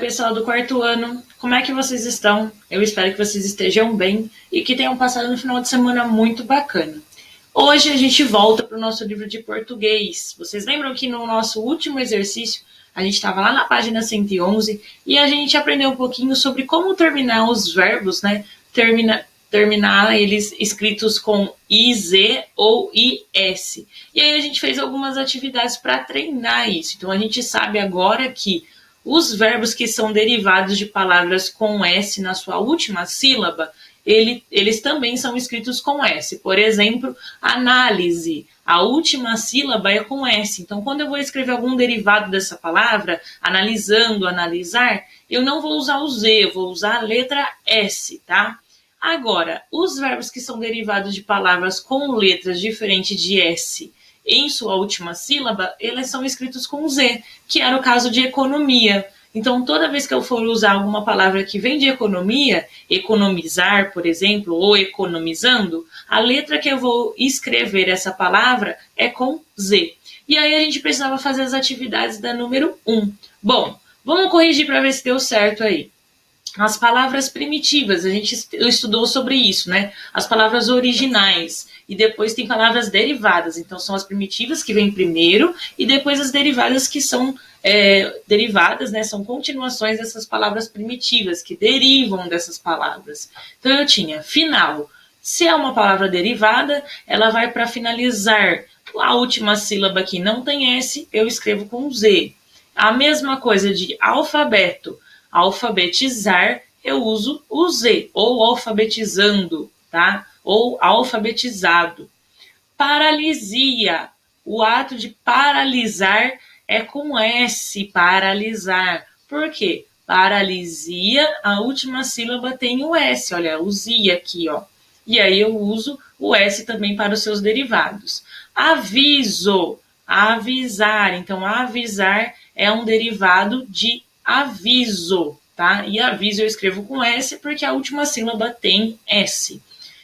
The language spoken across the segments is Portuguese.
pessoal do quarto ano, como é que vocês estão? Eu espero que vocês estejam bem e que tenham passado um final de semana muito bacana. Hoje a gente volta para o nosso livro de português. Vocês lembram que no nosso último exercício a gente estava lá na página 111 e a gente aprendeu um pouquinho sobre como terminar os verbos, né? Terminar eles escritos com IZ ou IS. E aí a gente fez algumas atividades para treinar isso. Então a gente sabe agora que os verbos que são derivados de palavras com S na sua última sílaba, eles também são escritos com S. Por exemplo, análise. A última sílaba é com S. Então, quando eu vou escrever algum derivado dessa palavra, analisando, analisar, eu não vou usar o Z, eu vou usar a letra S, tá? Agora, os verbos que são derivados de palavras com letras diferentes de S em sua última sílaba, eles são escritos com Z, que era o caso de economia. Então, toda vez que eu for usar alguma palavra que vem de economia, economizar, por exemplo, ou economizando, a letra que eu vou escrever essa palavra é com Z. E aí a gente precisava fazer as atividades da número 1. Bom, vamos corrigir para ver se deu certo aí. As palavras primitivas, a gente estudou sobre isso, né? As palavras originais. E depois tem palavras derivadas. Então, são as primitivas que vêm primeiro e depois as derivadas que são derivadas, né? São continuações dessas palavras primitivas, que derivam dessas palavras. Então, eu tinha final. Se é uma palavra derivada, ela vai para finalizar. A última sílaba que não tem S, eu escrevo com Z. A mesma coisa de alfabeto. Alfabetizar, eu uso o Z, ou alfabetizando, tá? Ou alfabetizado. Paralisia, o ato de paralisar é com S, paralisar. Por quê? Paralisia, a última sílaba tem o S, olha, o Z aqui, ó. E aí eu uso o S também para os seus derivados. Aviso, avisar. Então, avisar é um derivado de aviso, tá? E aviso eu escrevo com S porque a última sílaba tem S.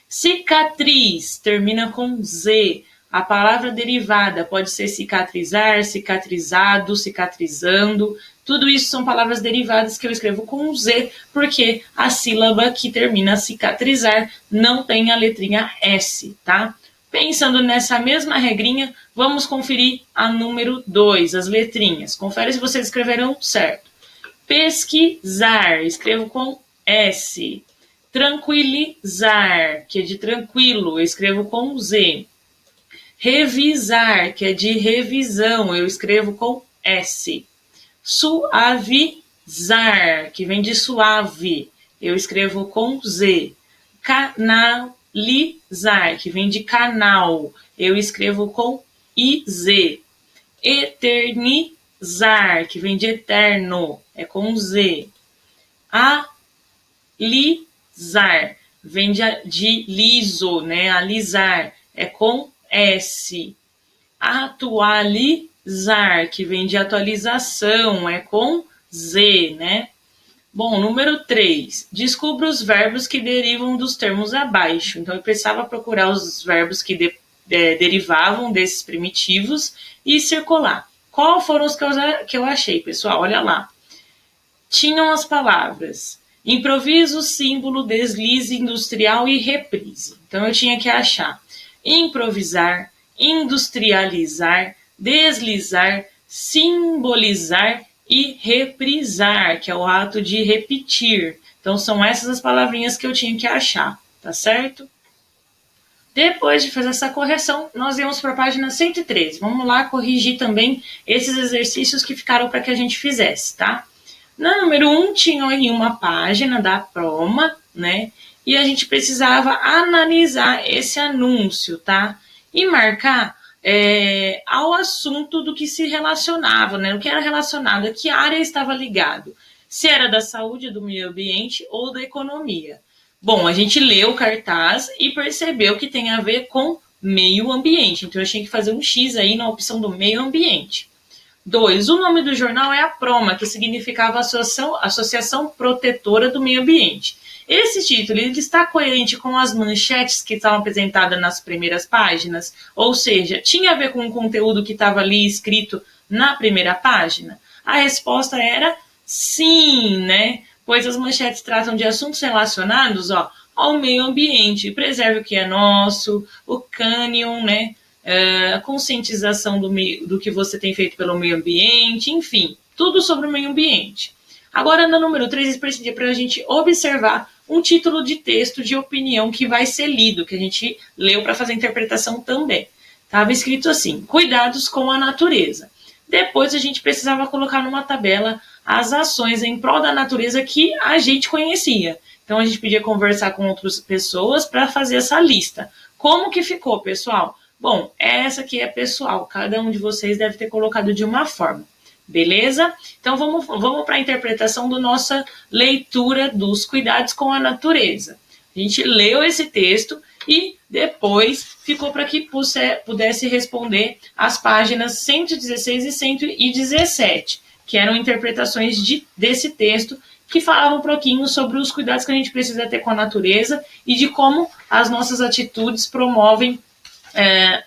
Cicatriz termina com Z. A palavra derivada pode ser cicatrizar, cicatrizado, cicatrizando. Tudo isso são palavras derivadas que eu escrevo com Z, porque a sílaba que termina cicatrizar não tem a letrinha S, tá? Pensando nessa mesma regrinha, vamos conferir a número 2, as letrinhas. Confere se vocês escreveram certo. Pesquisar, escrevo com S. Tranquilizar, que é de tranquilo, eu escrevo com Z. Revisar, que é de revisão, eu escrevo com S. Suavizar, que vem de suave, eu escrevo com Z. Canalizar, que vem de canal, eu escrevo com IZ. Eternizar, que vem de eterno, é com Z. Alisar, vem de liso, né? Alisar, é com S. Atualizar, que vem de atualização, é com Z, né? Bom, número 3. Descubra os verbos que derivam dos termos abaixo. Então, eu precisava procurar os verbos que derivavam desses primitivos e circular. Qual foram os que eu achei, pessoal? Olha lá. Tinham as palavras improviso, símbolo, deslize, industrial e reprise. Então, eu tinha que achar improvisar, industrializar, deslizar, simbolizar e reprisar, que é o ato de repetir. Então, são essas as palavrinhas que eu tinha que achar, tá certo? Depois de fazer essa correção, nós íamos para a página 113. Vamos lá corrigir também esses exercícios que ficaram para que a gente fizesse, tá? Na número 1, tinha aí uma página da Proma, né? E a gente precisava analisar esse anúncio, tá? E marcar ao assunto do que se relacionava, né? O que era relacionado, a que área estava ligado. Se era da saúde, do meio ambiente ou da economia. Bom, a gente leu o cartaz e percebeu que tem a ver com meio ambiente. Então, eu tinha que fazer um X aí na opção do meio ambiente. 2. O nome do jornal é a Proma, que significava Associação Protetora do Meio Ambiente. Esse título ele está coerente com as manchetes que estavam apresentadas nas primeiras páginas? Ou seja, tinha a ver com o conteúdo que estava ali escrito na primeira página? A resposta era Sim, né? Pois as manchetes tratam de assuntos relacionados, ao meio ambiente. Preserve o que é nosso, o cânion, né? A conscientização do que você tem feito pelo meio ambiente, enfim, tudo sobre o meio ambiente. Agora, no número 3, precisa para a gente observar um título de texto de opinião que vai ser lido, que a gente leu para fazer a interpretação também. Estava escrito assim: cuidados com a natureza. Depois a gente precisava colocar numa tabela as ações em prol da natureza que a gente conhecia. Então a gente podia conversar com outras pessoas para fazer essa lista. Como que ficou, pessoal? Bom, essa aqui é pessoal. Cada um de vocês deve ter colocado de uma forma. Beleza? Então vamos para a interpretação da nossa leitura dos cuidados com a natureza. A gente leu esse texto e depois ficou para que pudesse responder as páginas 116 e 117, que eram interpretações desse texto, que falavam um pouquinho sobre os cuidados que a gente precisa ter com a natureza e de como as nossas atitudes promovem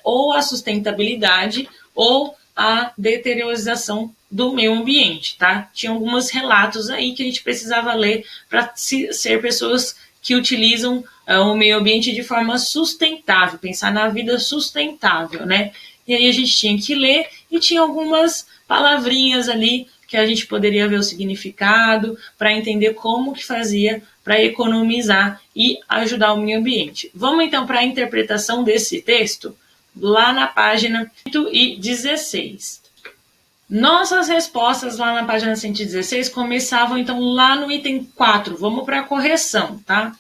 ou a sustentabilidade ou a deteriorização do meio ambiente, tá? Tinha alguns relatos aí que a gente precisava ler para ser pessoas que utilizam o meio ambiente de forma sustentável, pensar na vida sustentável, né? E aí a gente tinha que ler e tinha algumas palavrinhas ali que a gente poderia ver o significado para entender como que fazia para economizar e ajudar o meio ambiente. Vamos então para a interpretação desse texto, lá na página 116. Nossas respostas lá na página 116 começavam então lá no item 4. Vamos para a correção, tá?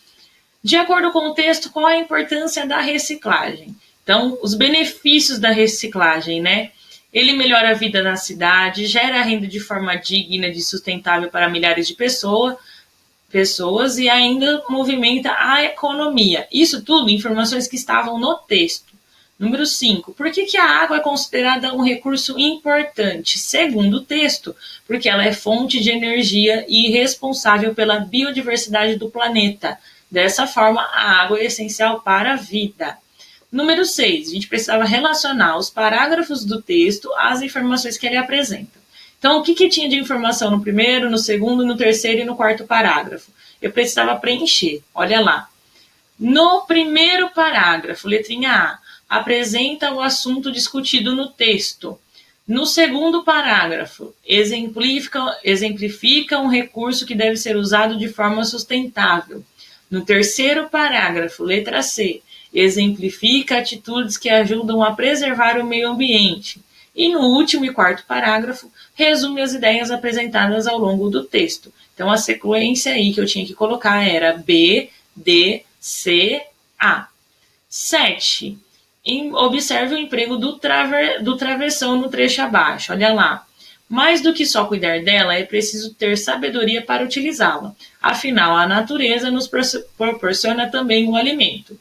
De acordo com o texto, qual a importância da reciclagem? Então, os benefícios da reciclagem, né? Ele melhora a vida na cidade, gera renda de forma digna e sustentável para milhares de pessoas e ainda movimenta a economia. Isso tudo, informações que estavam no texto. Número 5. Por que a água é considerada um recurso importante? Segundo o texto, porque ela é fonte de energia e responsável pela biodiversidade do planeta. Dessa forma, a água é essencial para a vida. Número 6. A gente precisava relacionar os parágrafos do texto às informações que ele apresenta. Então, o que tinha de informação no primeiro, no segundo, no terceiro e no quarto parágrafo? Eu precisava preencher. Olha lá. No primeiro parágrafo, letrinha A, apresenta o assunto discutido no texto. No segundo parágrafo, exemplifica um recurso que deve ser usado de forma sustentável. No terceiro parágrafo, letra C, exemplifica atitudes que ajudam a preservar o meio ambiente. E no último e quarto parágrafo, resume as ideias apresentadas ao longo do texto. Então, a sequência aí que eu tinha que colocar era B, D, C, A. 7. Observe o emprego do travessão no trecho abaixo. Olha lá. Mais do que só cuidar dela, é preciso ter sabedoria para utilizá-la. Afinal, a natureza nos proporciona também o alimento.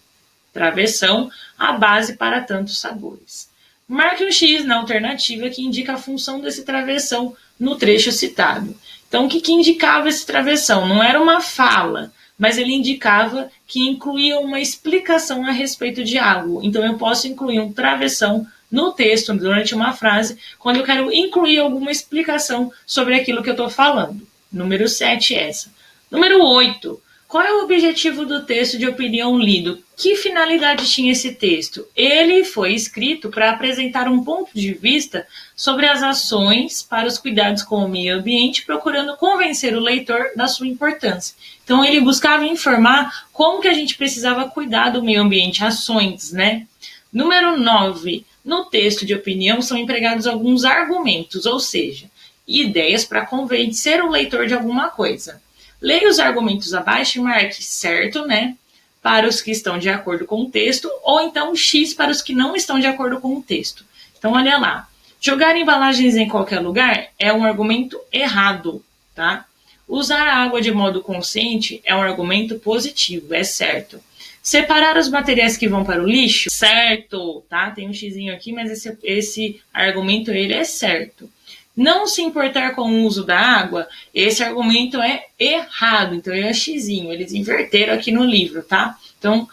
Travessão, a base para tantos sabores. Marque um X na alternativa que indica a função desse travessão no trecho citado. Então, o que indicava esse travessão? Não era uma fala, mas ele indicava que incluía uma explicação a respeito de algo. Então, eu posso incluir um travessão no texto, durante uma frase, quando eu quero incluir alguma explicação sobre aquilo que eu estou falando. Número 7, essa. Número 8. Qual é o objetivo do texto de opinião lido? Que finalidade tinha esse texto? Ele foi escrito para apresentar um ponto de vista sobre as ações para os cuidados com o meio ambiente, procurando convencer o leitor da sua importância. Então, ele buscava informar como que a gente precisava cuidar do meio ambiente, ações, né? Número 9. No texto de opinião são empregados alguns argumentos, ou seja, ideias para convencer o leitor de alguma coisa. Leia os argumentos abaixo e marque certo, né? Para os que estão de acordo com o texto, ou então X para os que não estão de acordo com o texto. Então, olha lá. Jogar embalagens em qualquer lugar é um argumento errado, tá? Usar a água de modo consciente é um argumento positivo, é certo. Separar os materiais que vão para o lixo, certo, tá? Tem um xizinho aqui, mas esse argumento ele é certo. Não se importar com o uso da água, esse argumento é errado, então é xizinho, eles inverteram aqui no livro, tá? Então,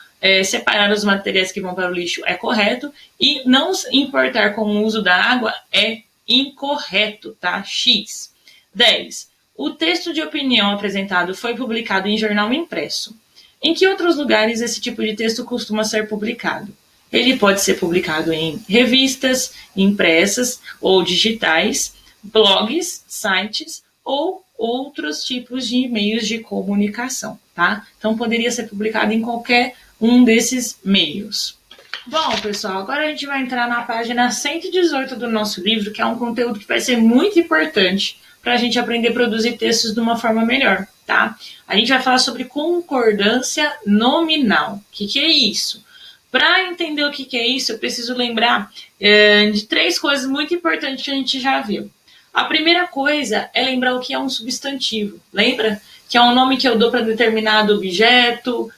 separar os materiais que vão para o lixo é correto e não se importar com o uso da água é incorreto, tá? X. 10. O texto de opinião apresentado foi publicado em jornal impresso. Em que outros lugares esse tipo de texto costuma ser publicado? Ele pode ser publicado em revistas, impressas ou digitais, blogs, sites ou outros tipos de meios de comunicação, tá? Então, poderia ser publicado em qualquer um desses meios. Bom, pessoal, agora a gente vai entrar na página 118 do nosso livro, que é um conteúdo que vai ser muito importante para a gente aprender a produzir textos de uma forma melhor, tá? A gente vai falar sobre concordância nominal. O que é isso? Para entender o que é isso, eu preciso lembrar de 3 coisas muito importantes que a gente já viu. A primeira coisa é lembrar o que é um substantivo. Lembra? Que é um nome que eu dou para determinado objeto,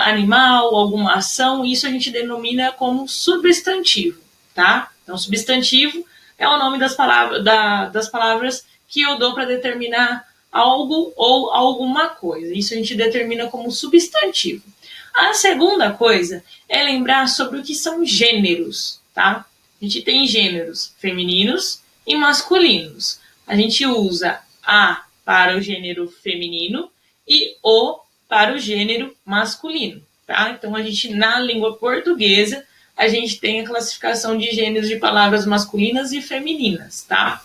animal, alguma ação. Isso a gente denomina como substantivo, tá? Então, substantivo é o nome das palavras que eu dou para determinar algo ou alguma coisa. Isso a gente determina como substantivo. A segunda coisa é lembrar sobre o que são gêneros, tá? A gente tem gêneros femininos e masculinos. A gente usa a para o gênero feminino e o para o gênero masculino, tá? Então, a gente, na língua portuguesa, a gente tem a classificação de gêneros de palavras masculinas e femininas, tá?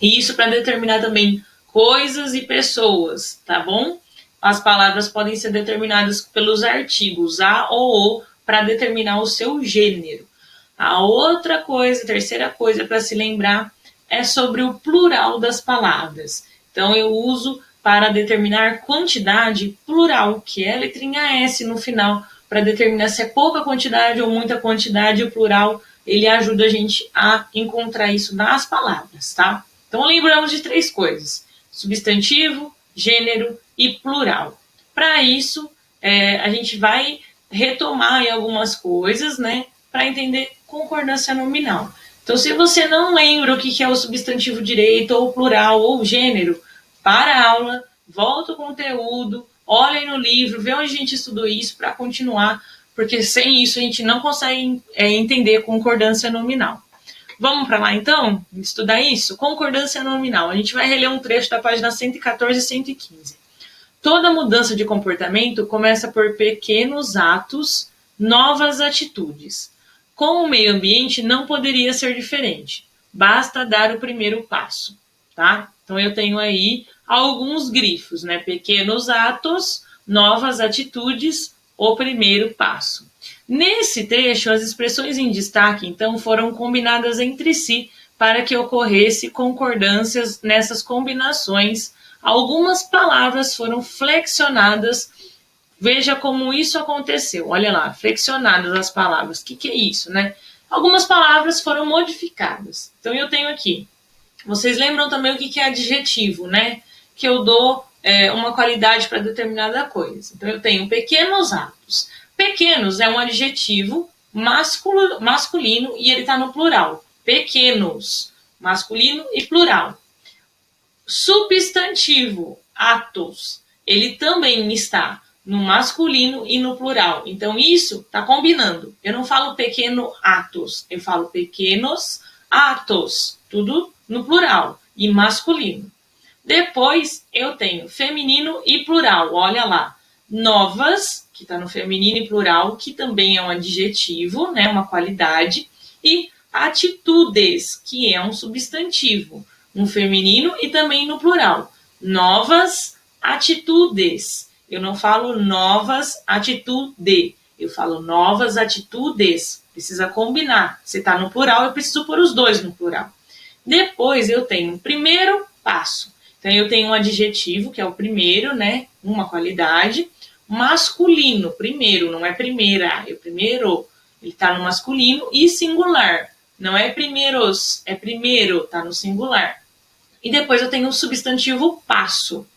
E isso para determinar também coisas e pessoas, tá bom? As palavras podem ser determinadas pelos artigos a ou o para determinar o seu gênero. A outra coisa, a terceira coisa para se lembrar é sobre o plural das palavras. Então, eu uso para determinar quantidade plural, que é a letrinha S no final, para determinar se é pouca quantidade ou muita quantidade. O plural, ele ajuda a gente a encontrar isso nas palavras, tá? Então, lembramos de 3 coisas: substantivo, gênero e plural. Para isso, a gente vai retomar aí algumas coisas, né, para entender concordância nominal. Então, se você não lembra o que é o substantivo direito, ou plural, ou gênero, para a aula, volta o conteúdo, olha aí no livro, vê onde a gente estudou isso para continuar, porque sem isso a gente não consegue entender concordância nominal. Vamos para lá, então, estudar isso? Concordância nominal. A gente vai reler um trecho da página 114 e 115. Toda mudança de comportamento começa por pequenos atos, novas atitudes. Com o meio ambiente não poderia ser diferente. Basta dar o primeiro passo, tá? Então, eu tenho aí alguns grifos, né? Pequenos atos, novas atitudes, o primeiro passo. Nesse trecho, as expressões em destaque, então, foram combinadas entre si para que ocorresse concordâncias nessas combinações. Algumas palavras foram flexionadas. Veja como isso aconteceu. Olha lá, flexionadas as palavras. O que é isso, né? Algumas palavras foram modificadas. Então, eu tenho aqui. Vocês lembram também o que é adjetivo, né? Que eu dou uma qualidade para determinada coisa. Então, eu tenho pequenos atos. Pequenos é um adjetivo masculino e ele está no plural. Pequenos, masculino e plural. Substantivo, atos, ele também está no masculino e no plural. Então, isso está combinando. Eu não falo pequeno atos, eu falo pequenos atos. Tudo no plural e masculino. Depois, eu tenho feminino e plural. Olha lá. Novas, que está no feminino e plural, que também é um adjetivo, né, uma qualidade, e atitudes, que é um substantivo, no feminino e também no plural. Novas atitudes. Eu não falo novas atitudes, eu falo novas atitudes. Precisa combinar. Se está no plural, eu preciso pôr os dois no plural. Depois eu tenho o primeiro passo. Então, eu tenho um adjetivo, que é o primeiro, né, uma qualidade. Masculino, primeiro, não é primeira, é primeiro, ele está no masculino, e singular, não é primeiros, é primeiro, está no singular. E depois eu tenho o substantivo passo,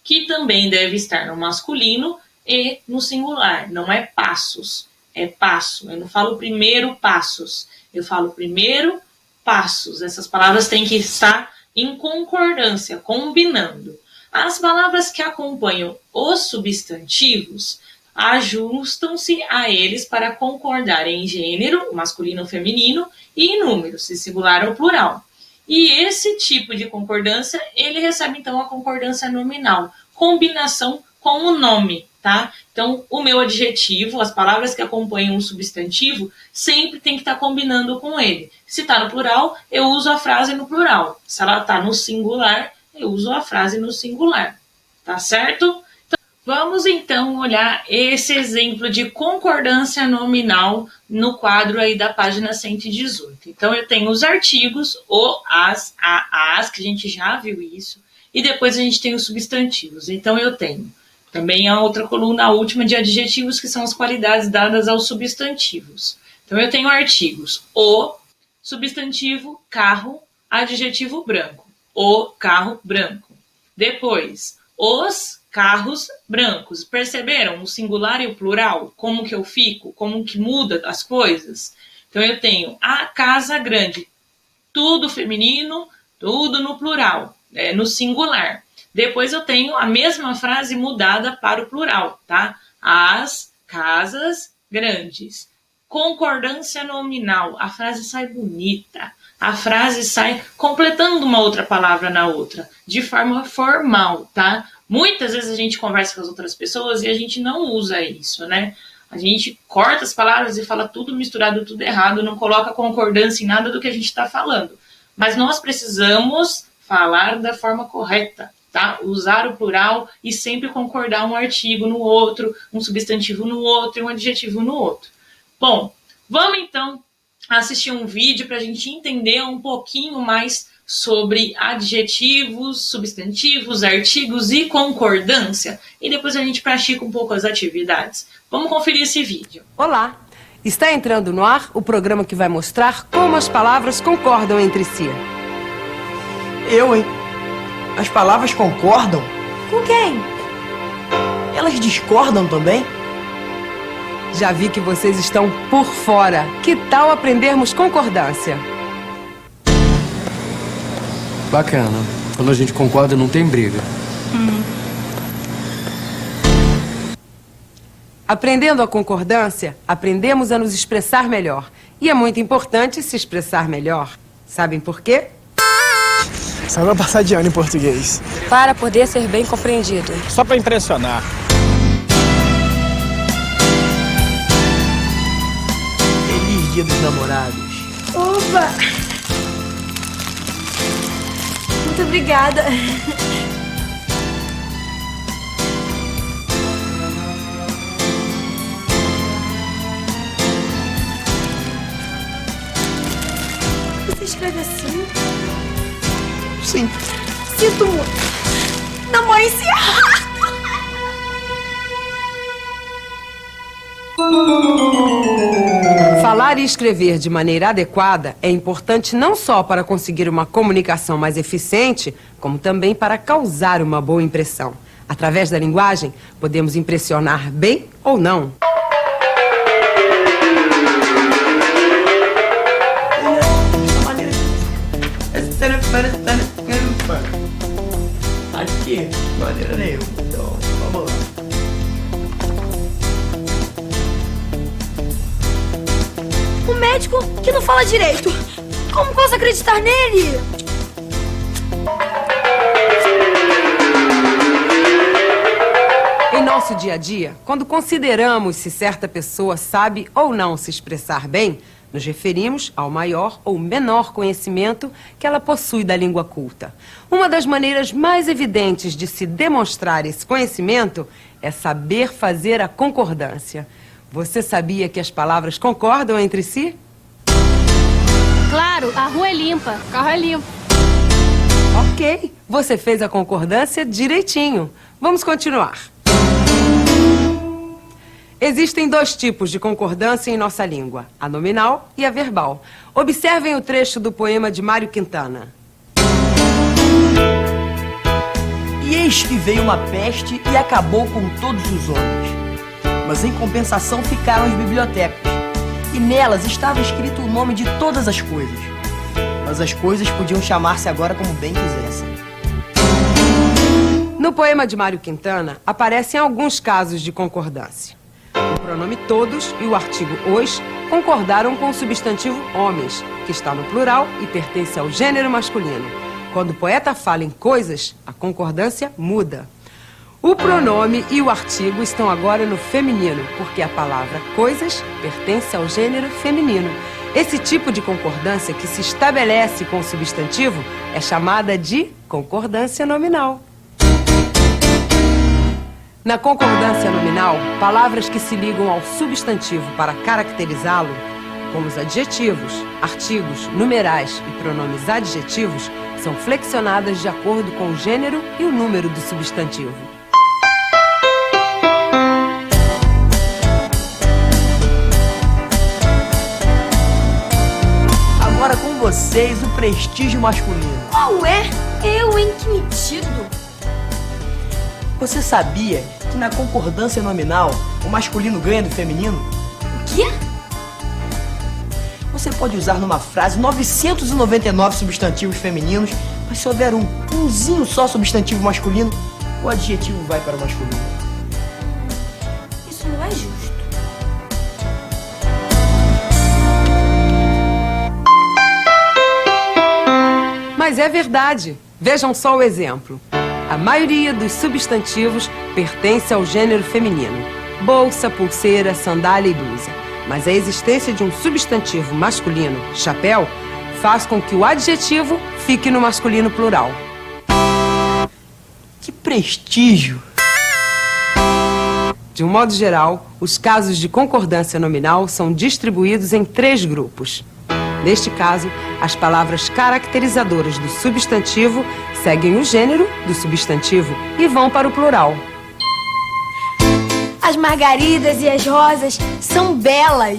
que também deve estar no masculino e no singular, não é passos, é passo. Eu não falo primeiro passos, eu falo primeiro passos. Essas palavras têm que estar em concordância, combinando. As palavras que acompanham os substantivos ajustam-se a eles para concordar em gênero, masculino ou feminino, e em número, se singular ou plural. E esse tipo de concordância, ele recebe então a concordância nominal, combinação com o nome, tá? Então, o meu adjetivo, as palavras que acompanham o substantivo, sempre tem que estar combinando com ele. Se está no plural, eu uso a frase no plural. Se ela está no singular, eu uso a frase no singular. Tá certo? Vamos então olhar esse exemplo de concordância nominal no quadro aí da página 118. Então eu tenho os artigos, o, as, a, as, que a gente já viu isso, e depois a gente tem os substantivos. Então eu tenho também a outra coluna, a última, de adjetivos, que são as qualidades dadas aos substantivos. Então eu tenho artigos, o, substantivo, carro, adjetivo, branco, o carro branco. Depois, os carros brancos. Perceberam o singular e o plural? Como que eu fico? Como que muda as coisas? Então eu tenho a casa grande. Tudo feminino, tudo no plural, no singular. Depois eu tenho a mesma frase mudada para o plural, tá? As casas grandes. Concordância nominal. A frase sai bonita. A frase sai completando uma outra palavra na outra, de forma formal, tá? Muitas vezes a gente conversa com as outras pessoas e a gente não usa isso, né? A gente corta as palavras e fala tudo misturado, tudo errado, não coloca concordância em nada do que a gente está falando. Mas nós precisamos falar da forma correta, tá? Usar o plural e sempre concordar um artigo no outro, um substantivo no outro e um adjetivo no outro. Bom, vamos então assistir um vídeo para a gente entender um pouquinho mais sobre adjetivos, substantivos, artigos e concordância. E depois a gente pratica um pouco as atividades. Vamos conferir esse vídeo. Olá! Está entrando no ar o programa que vai mostrar como as palavras concordam entre si. Eu, hein? As palavras concordam? Com quem? Elas discordam também? Já vi que vocês estão por fora. Que tal aprendermos concordância? Bacana. Quando a gente concorda, não tem briga. Aprendendo a concordância, aprendemos a nos expressar melhor. E é muito importante se expressar melhor. Sabem por quê? Só pra passar de ano em português. Para poder ser bem compreendido. Só pra impressionar. Feliz Dia dos Namorados. Oba! Muito obrigada. Você escreve assim? Sim. Sinto muito. Na mãe se... Falar e escrever de maneira adequada é importante não só para conseguir uma comunicação mais eficiente, como também para causar uma boa impressão. Através da linguagem, podemos impressionar bem ou não. Aqui, maneira nenhuma. Então, vamos lá. Um médico que não fala direito. Como posso acreditar nele? Em nosso dia a dia, quando consideramos se certa pessoa sabe ou não se expressar bem, nos referimos ao maior ou menor conhecimento que ela possui da língua culta. Uma das maneiras mais evidentes de se demonstrar esse conhecimento é saber fazer a concordância. Você sabia que as palavras concordam entre si? Claro, a rua é limpa, o carro é limpo. Ok, você fez a concordância direitinho. Vamos continuar. Existem dois tipos de concordância em nossa língua, a nominal e a verbal. Observem o trecho do poema de Mário Quintana. E eis que veio uma peste e acabou com todos os homens. Mas em compensação ficaram as bibliotecas. E nelas estava escrito o nome de todas as coisas. Mas as coisas podiam chamar-se agora como bem quisessem. No poema de Mário Quintana, aparecem alguns casos de concordância. No pronome todos e o artigo os concordaram com o substantivo homens, que está no plural e pertence ao gênero masculino. Quando o poeta fala em coisas, a concordância muda. O pronome e o artigo estão agora no feminino, porque a palavra coisas pertence ao gênero feminino. Esse tipo de concordância que se estabelece com o substantivo é chamada de concordância nominal. Na concordância nominal, palavras que se ligam ao substantivo para caracterizá-lo, como os adjetivos, artigos, numerais e pronomes adjetivos, são flexionadas de acordo com o gênero e o número do substantivo. Agora com vocês, o prestígio masculino. Qual é? Eu, hein? Que metido. Você sabia que na concordância nominal, o masculino ganha do feminino? O quê? Você pode usar numa frase 999 substantivos femininos, mas se houver umzinho só substantivo masculino, o adjetivo vai para o masculino. Isso não é justo. Mas é verdade. Vejam só o exemplo. A maioria dos substantivos pertence ao gênero feminino. Bolsa, pulseira, sandália e blusa. Mas a existência de um substantivo masculino, chapéu, faz com que o adjetivo fique no masculino plural. Que prestígio! De um modo geral, os casos de concordância nominal são distribuídos em 3 grupos. Neste caso, as palavras caracterizadoras do substantivo seguem o gênero do substantivo e vão para o plural. As margaridas e as rosas são belas.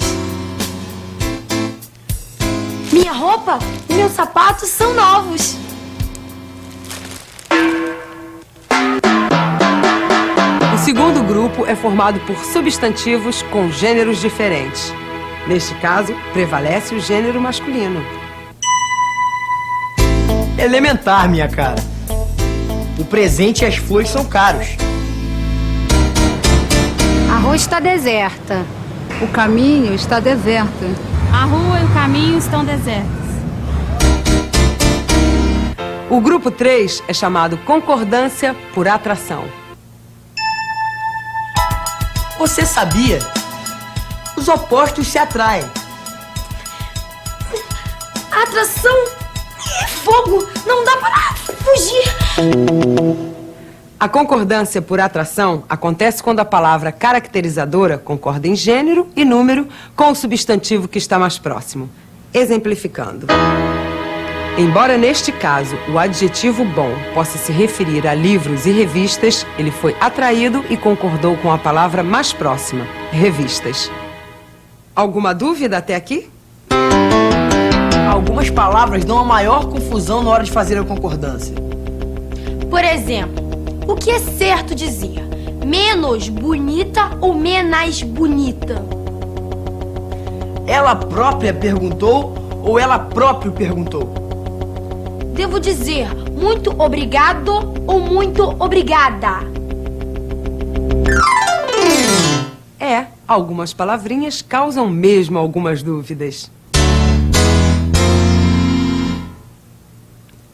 Minha roupa e meus sapatos são novos. O segundo grupo é formado por substantivos com gêneros diferentes. Neste caso, prevalece o gênero masculino. Elementar, minha cara. O presente e as flores são caros. A rua está deserta. O caminho está deserto. A rua e o caminho estão desertos. O grupo 3 é chamado concordância por atração. Você sabia? Os opostos se atraem. Atração e fogo. Não dá para fugir. A concordância por atração acontece quando a palavra caracterizadora concorda em gênero e número com o substantivo que está mais próximo. Exemplificando. Embora neste caso o adjetivo bom possa se referir a livros e revistas, ele foi atraído e concordou com a palavra mais próxima, revistas. Alguma dúvida até aqui? Algumas palavras dão a maior confusão na hora de fazer a concordância. Por exemplo, o que é certo dizer? Menos bonita ou menos bonita? Ela própria perguntou ou ela próprio perguntou? Devo dizer muito obrigado ou muito obrigada? Algumas palavrinhas causam mesmo algumas dúvidas.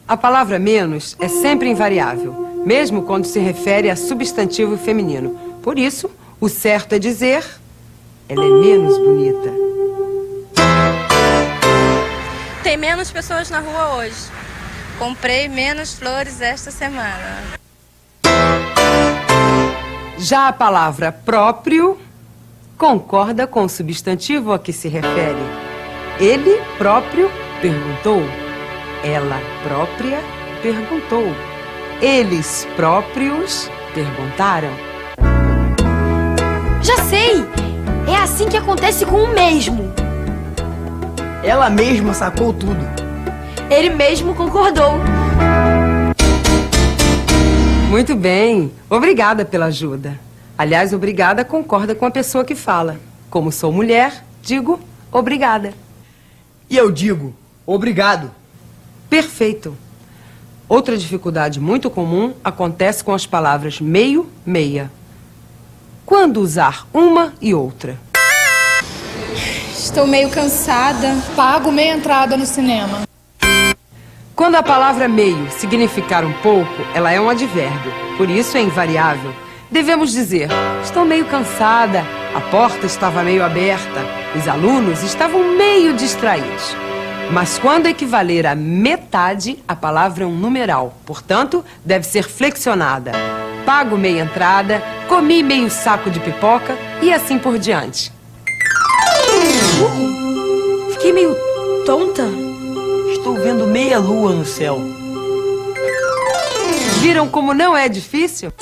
A palavra menos é sempre invariável, mesmo quando se refere a substantivo feminino. Por isso, o certo é dizer: ela é menos bonita. Tem menos pessoas na rua hoje. Comprei menos flores esta semana. Já a palavra próprio concorda com o substantivo a que se refere. Ele próprio perguntou. Ela própria perguntou. Eles próprios perguntaram. Já sei! É assim que acontece com o mesmo. Ela mesma sacou tudo. Ele mesmo concordou. Muito bem. Obrigada pela ajuda. Aliás, obrigada concorda com a pessoa que fala. Como sou mulher, digo obrigada. E eu digo obrigado. Perfeito. Outra dificuldade muito comum acontece com as palavras meio, meia. Quando usar uma e outra? Estou meio cansada. Pago meia entrada no cinema. Quando a palavra meio significar um pouco, ela é um advérbio. Por isso é invariável. Devemos dizer: estou meio cansada, a porta estava meio aberta, os alunos estavam meio distraídos. Mas quando equivaler a metade, a palavra é um numeral. Portanto, deve ser flexionada. Pago meia entrada, comi meio saco de pipoca e assim por diante. Fiquei meio tonta. Estou vendo meia lua no céu. Viram como não é difícil?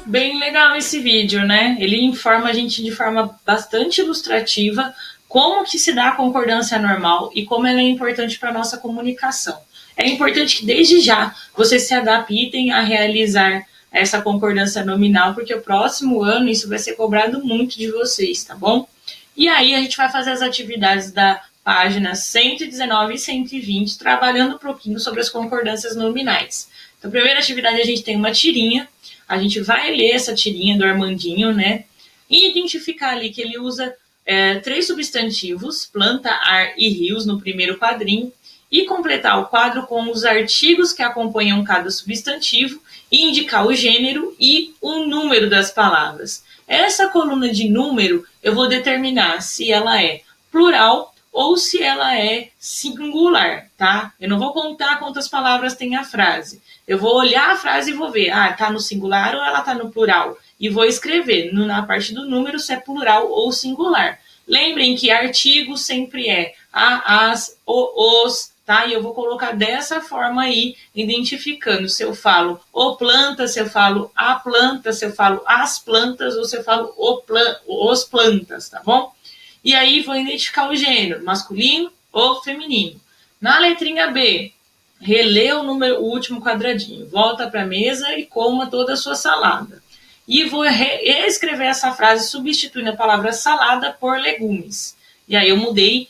Bem legal esse vídeo, né? Ele informa a gente de forma bastante ilustrativa como que se dá a concordância normal e como ela é importante para a nossa comunicação. É importante que desde já vocês se adaptem a realizar essa concordância nominal, porque o próximo ano isso vai ser cobrado muito de vocês, tá bom? E aí a gente vai fazer as atividades da página 119 e 120, trabalhando um pouquinho sobre as concordâncias nominais. Então, a primeira atividade, a gente tem uma tirinha, a gente vai ler essa tirinha do Armandinho, né? E identificar ali que ele usa 3 substantivos, planta, ar e rios, no primeiro quadrinho, e completar o quadro com os artigos que acompanham cada substantivo e indicar o gênero e o número das palavras. Essa coluna de número, eu vou determinar se ela é plural ou se ela é singular, tá? Eu não vou contar quantas palavras tem a frase. Eu vou olhar a frase e vou ver, tá no singular ou ela tá no plural? E vou escrever na parte do número se é plural ou singular. Lembrem que artigo sempre é a, as, os, tá? E eu vou colocar dessa forma aí, identificando se eu falo o planta, se eu falo a planta, se eu falo as plantas ou se eu falo os plantas, tá bom? E aí vou identificar o gênero, masculino ou feminino. Na letrinha B, relê o último quadradinho, volta para a mesa e coma toda a sua salada. E vou reescrever essa frase substituindo a palavra salada por legumes. E aí eu mudei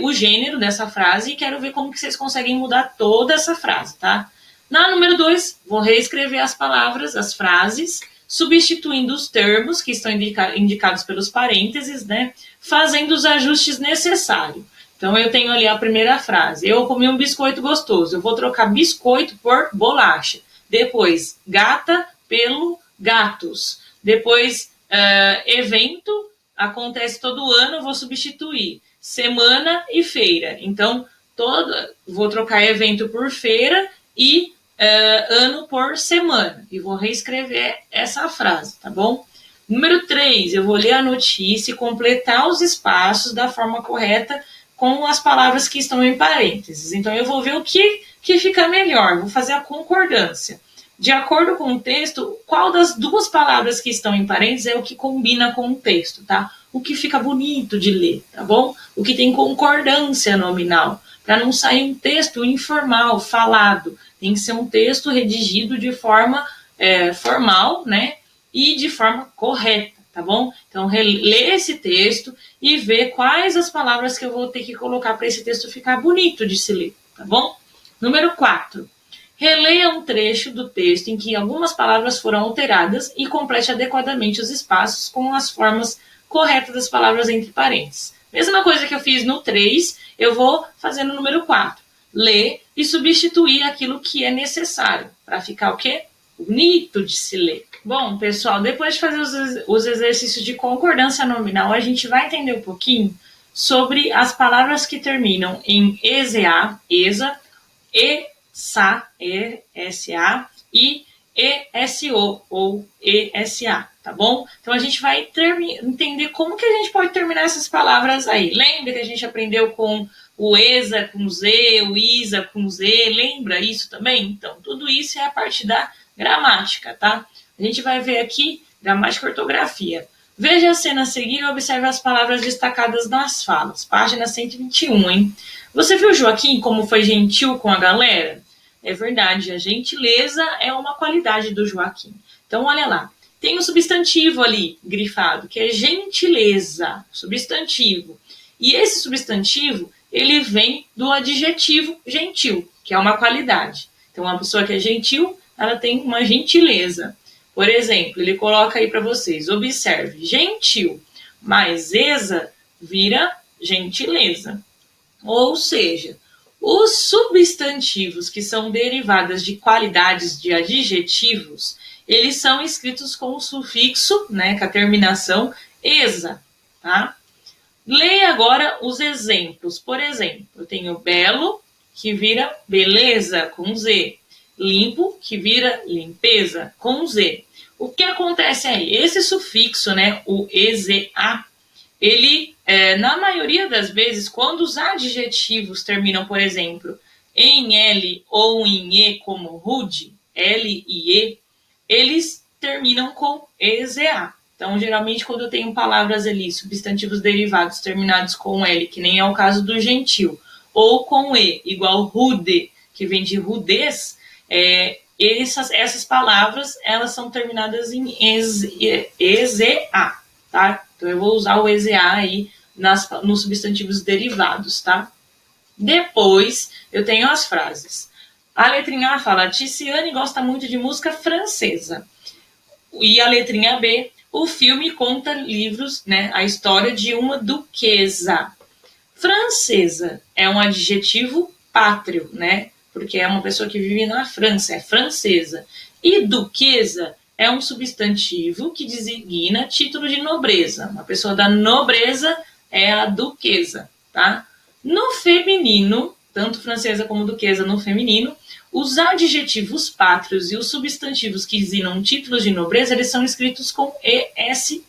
o gênero dessa frase e quero ver como que vocês conseguem mudar toda essa frase, tá? Na número 2, vou reescrever as palavras, as frases, substituindo os termos que estão indicados pelos parênteses, né? Fazendo os ajustes necessários. Então, eu tenho ali a primeira frase. Eu comi um biscoito gostoso. Eu vou trocar biscoito por bolacha. Depois, gata pelo gatos. Depois, evento, acontece todo ano, eu vou substituir. Semana e feira. Então, vou trocar evento por feira e ano por semana. E vou reescrever essa frase, tá bom? Número 3, eu vou ler a notícia e completar os espaços da forma correta com as palavras que estão em parênteses. Então, eu vou ver o que fica melhor. Vou fazer a concordância. De acordo com o texto, qual das 2 palavras que estão em parênteses é o que combina com o texto, tá? O que fica bonito de ler, tá bom? O que tem concordância nominal, para não sair um texto informal, falado. Tem que ser um texto redigido de forma formal, né? E de forma correta, tá bom? Então, lê esse texto e vê quais as palavras que eu vou ter que colocar para esse texto ficar bonito de se ler, tá bom? Número 4. Releia um trecho do texto em que algumas palavras foram alteradas e complete adequadamente os espaços com as formas corretas das palavras entre parênteses. Mesma coisa que eu fiz no 3, eu vou fazer no número 4. Ler e substituir aquilo que é necessário para ficar o quê? Bonito de se ler. Bom, pessoal, depois de fazer os exercícios de concordância nominal, a gente vai entender um pouquinho sobre as palavras que terminam em ESA, ESA, ESA e ESO ou ESA, tá bom? Então a gente vai entender como que a gente pode terminar essas palavras aí. Lembra que a gente aprendeu com o ESA com Z, o ISA com Z, lembra isso também? Então, tudo isso é a parte da gramática, tá? A gente vai ver aqui gramática e ortografia. Veja a cena a seguir e observe as palavras destacadas nas falas. Página 121, hein? Você viu, Joaquim, como foi gentil com a galera? É verdade, a gentileza é uma qualidade do Joaquim. Então, olha lá. Tem um substantivo ali, grifado, que é gentileza. Substantivo. E esse substantivo, ele vem do adjetivo gentil, que é uma qualidade. Então, uma pessoa que é gentil, ela tem uma gentileza. Por exemplo, ele coloca aí para vocês, observe, gentil mais eza vira gentileza. Ou seja, os substantivos que são derivadas de qualidades de adjetivos, eles são escritos com o sufixo, né, com a terminação eza, tá? Leia agora os exemplos. Por exemplo, eu tenho belo, que vira beleza, com Z. Limpo, que vira limpeza, com Z. O que acontece aí? Esse sufixo, né, o EZA, ele, na maioria das vezes, quando os adjetivos terminam, por exemplo, em L ou em E, como rude, L e E, eles terminam com EZA. Então, geralmente, quando eu tenho palavras ali, substantivos derivados terminados com L, que nem é o caso do gentil, ou com E, igual rude, que vem de rudez, essas palavras, elas são terminadas em EZA, tá? Então, eu vou usar o EZA aí nos substantivos derivados, tá? Depois, eu tenho as frases. A letrinha A fala, Ticiane gosta muito de música francesa. E a letrinha B, o filme conta livros, né, a história de uma duquesa. Francesa é um adjetivo pátrio, né? Porque é uma pessoa que vive na França, é francesa. E duquesa é um substantivo que designa título de nobreza. Uma pessoa da nobreza é a duquesa, tá? No feminino, tanto francesa como duquesa no feminino, os adjetivos pátrios e os substantivos que designam títulos de nobreza, eles são escritos com ESA,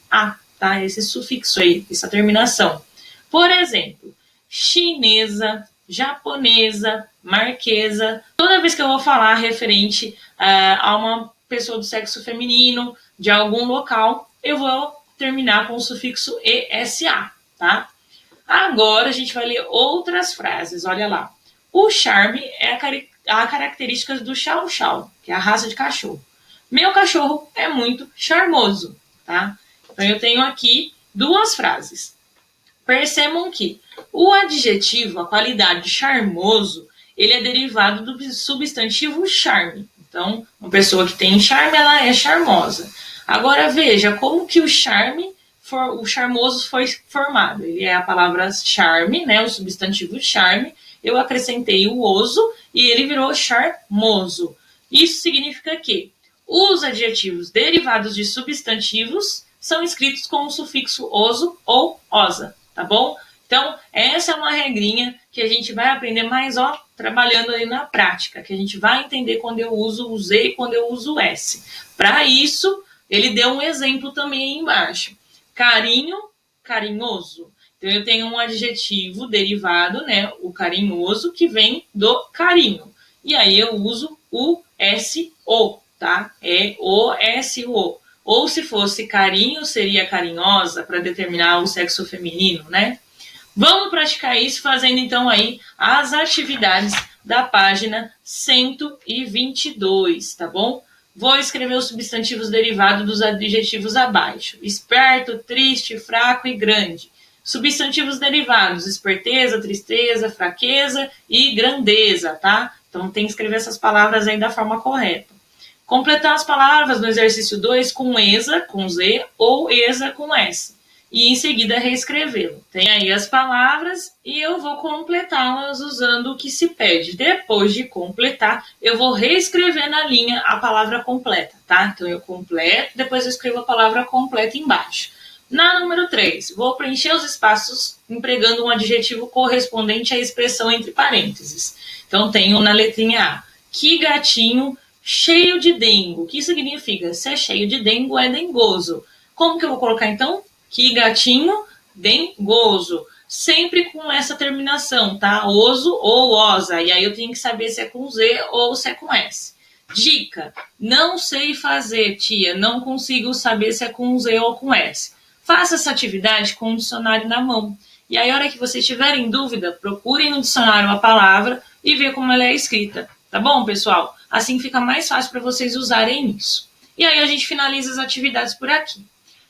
tá? Esse sufixo aí, essa terminação. Por exemplo, chinesa, japonesa, marquesa. Toda vez que eu vou falar referente a uma pessoa do sexo feminino, de algum local, eu vou terminar com o sufixo ESA, tá? Agora a gente vai ler outras frases, olha lá. O charme é a característica do chow chow, que é a raça de cachorro. Meu cachorro é muito charmoso, tá? Então eu tenho aqui duas frases. Percebam que o adjetivo, a qualidade charmoso, ele é derivado do substantivo charme. Então, uma pessoa que tem charme, ela é charmosa. Agora veja como que o charmoso foi formado. Ele é a palavra charme, né, o substantivo charme. Eu acrescentei o oso e ele virou charmoso. Isso significa que os adjetivos derivados de substantivos são escritos com o sufixo oso ou osa, tá bom? Então, essa é uma regrinha que a gente vai aprender mais, trabalhando ali na prática, que a gente vai entender quando eu uso o Z e quando eu uso o S. Para isso, ele deu um exemplo também aí embaixo. Carinho, carinhoso. Então, eu tenho um adjetivo derivado, né, o carinhoso, que vem do carinho. E aí eu uso o S-O, tá? É O-S-O. Ou se fosse carinho, seria carinhosa, para determinar o sexo feminino, né? Vamos praticar isso fazendo, então, aí as atividades da página 122, tá bom? Vou escrever os substantivos derivados dos adjetivos abaixo. Esperto, triste, fraco e grande. Substantivos derivados, esperteza, tristeza, fraqueza e grandeza, tá? Então, tem que escrever essas palavras aí da forma correta. Completar as palavras no exercício 2 com ESA, com Z, ou ESA com S. E, em seguida, reescrevê-lo. Tem aí as palavras e eu vou completá-las usando o que se pede. Depois de completar, eu vou reescrever na linha a palavra completa, tá? Então, eu completo, depois eu escrevo a palavra completa embaixo. Na número 3, vou preencher os espaços empregando um adjetivo correspondente à expressão entre parênteses. Então, tenho na letrinha A, que gatinho cheio de dengo. O que significa? Se é cheio de dengo, é dengoso. Como que eu vou colocar, então? Que gatinho dengoso. Sempre com essa terminação, tá? Oso ou osa. E aí eu tenho que saber se é com Z ou se é com S. Dica. Não sei fazer, tia. Não consigo saber se é com Z ou com S. Faça essa atividade com o dicionário na mão. E aí, a hora que vocês tiverem dúvida, procurem no dicionário a palavra e ver como ela é escrita. Tá bom, pessoal? Assim fica mais fácil para vocês usarem isso. E aí a gente finaliza as atividades por aqui.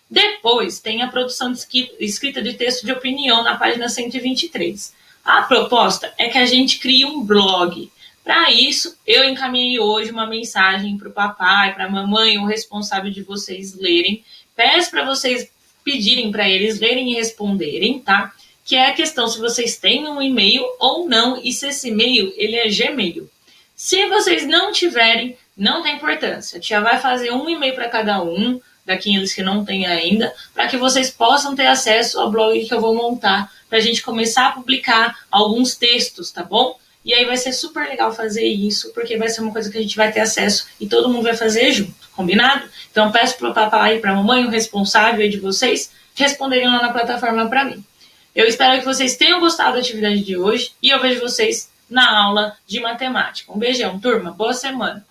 Depois tem a produção de escrita de texto de opinião na página 123. A proposta é que a gente crie um blog Para isso, eu encaminhei hoje uma mensagem para o papai, para a mamãe, o responsável de vocês lerem. Peço para vocês pedirem para eles lerem e responderem, tá? Que é a questão se vocês têm um e-mail ou não, e se esse e-mail ele é Gmail. Se vocês não tiverem, não tem importância. A tia vai fazer um e-mail para cada um, daqueles que não têm ainda, para que vocês possam ter acesso ao blog que eu vou montar, para a gente começar a publicar alguns textos, tá bom? E aí vai ser super legal fazer isso, porque vai ser uma coisa que a gente vai ter acesso e todo mundo vai fazer junto, combinado? Então peço para o papai e para a mamãe, o responsável aí de vocês, responderem lá na plataforma para mim. Eu espero que vocês tenham gostado da atividade de hoje e eu vejo vocês na aula de matemática. Um beijão, turma. Boa semana.